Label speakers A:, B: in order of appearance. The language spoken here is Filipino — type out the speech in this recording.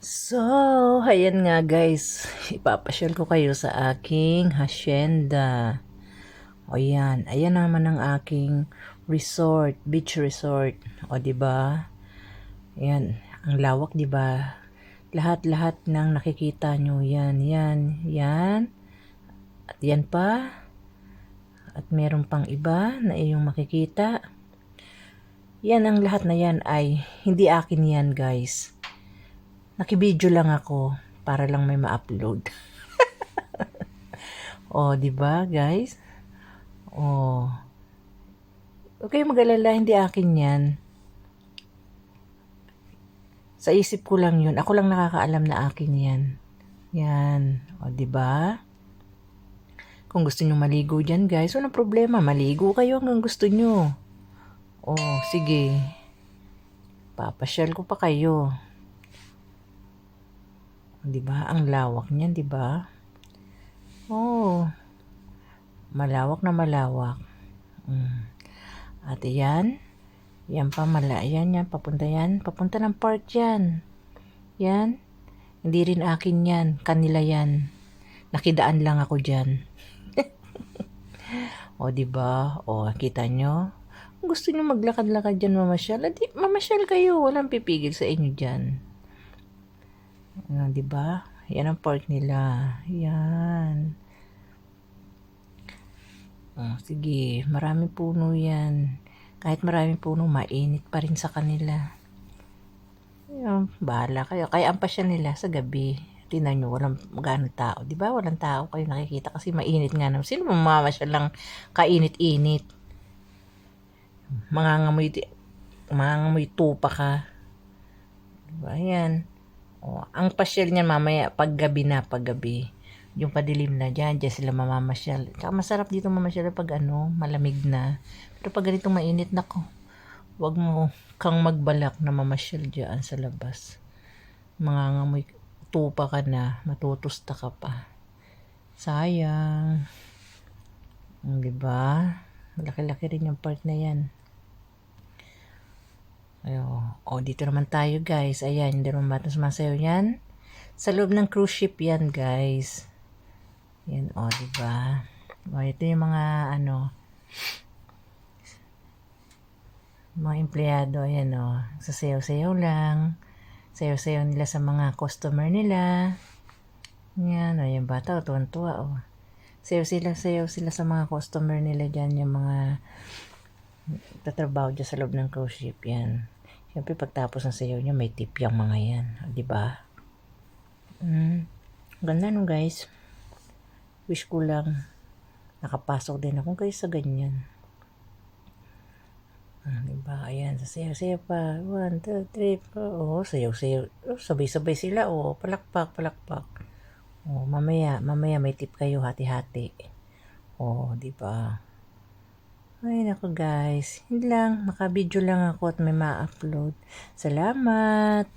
A: So, ayan nga guys, ipapasyal ko kayo sa aking hacienda. O yan, ayan naman ang aking resort, beach resort. O di ba? Ayan, ang lawak di ba? Lahat-lahat ng nakikita nyo, yan, yan, yan. At yan pa. At meron pang iba na iyong makikita. Yan ang lahat na yan ay hindi akin yan guys. Nakibidyo lang ako para lang may ma-upload. Oh, 'di ba, guys? Oh. Okay, mag-alala, hindi akin 'yan. Sa isip ko lang 'yun. Ako lang nakakaalam na akin 'yan. 'Yan. Oh, 'di ba? Kung gusto niyo maligo diyan, guys, walang problema. Maligo kayo hanggang gusto niyo. Oh, sige. Papasyal ko pa kayo. 'Di ba? Ang lawak niyan, 'di ba? Oh. Malawak na malawak. At yan pa yan, papunta ng park yan. Yan, hindi rin akin yan, kanila yan. Nakidaan lang ako dyan. O, diba? O, kita nyo? Kung gusto nyo maglakad-lakad dyan, mamasyal, di, mamasyal kayo, walang pipigil sa inyo dyan. Diba? Yan ang park nila. Yan. Oh, sige, maraming puno yan. Kahit maraming puno, mainit pa rin sa kanila. Ayun, bahala kayo. Kaya ang pasya nila sa gabi. Tingnan nyo, walang magano tao. Di ba? Walang tao kayo nakikita kasi mainit nga naman. Sino mamamasyal lang kainit-init? Mangangamoy tupa ka. Diba? Yan. Oh, ang pasyal niyan mamaya, paggabi na, paggabi. Yung padilim na dyan sila mamamasyal. Tsaka masarap dito mamasyal pag malamig na. Pero pag ganito mainit, nako, wag mo kang magbalak na mamasyal dyan sa labas. Mangangamoy tupa ka na, matutusta ka pa. Sayang. Diba? Laki-laki rin yung part na yan. Ayo, dito naman tayo guys. Ayan, hindi naman bata sumasayaw yan. Sa loob ng cruise ship yan guys. Yan, diba? Ito yung mga, mga empleyado, ayan, sasayaw-sayaw lang. Sayaw-sayaw nila sa mga customer nila. Yan, yung bata, tuwan-tuwa, sayaw sila sa mga customer nila dyan, yung mga tatrabaho dyan sa loob ng cruise ship, yan. Siyempre, pagtapos ng sayaw niya, may tip yung mga yan, diba? Ganda no, guys. Wish ko lang nakapasok din ako guys sa ganyan. Diba? Ayan, sasayaw-sayaw pa. 1, 2, 3, 4. Sayaw-sayaw. Sabay-sabay sila. Palakpak. Mamaya may tip kayo, hati-hati. Diba? Ay, naku guys. Hindi lang, makabidyo lang ako at may ma-upload. Salamat!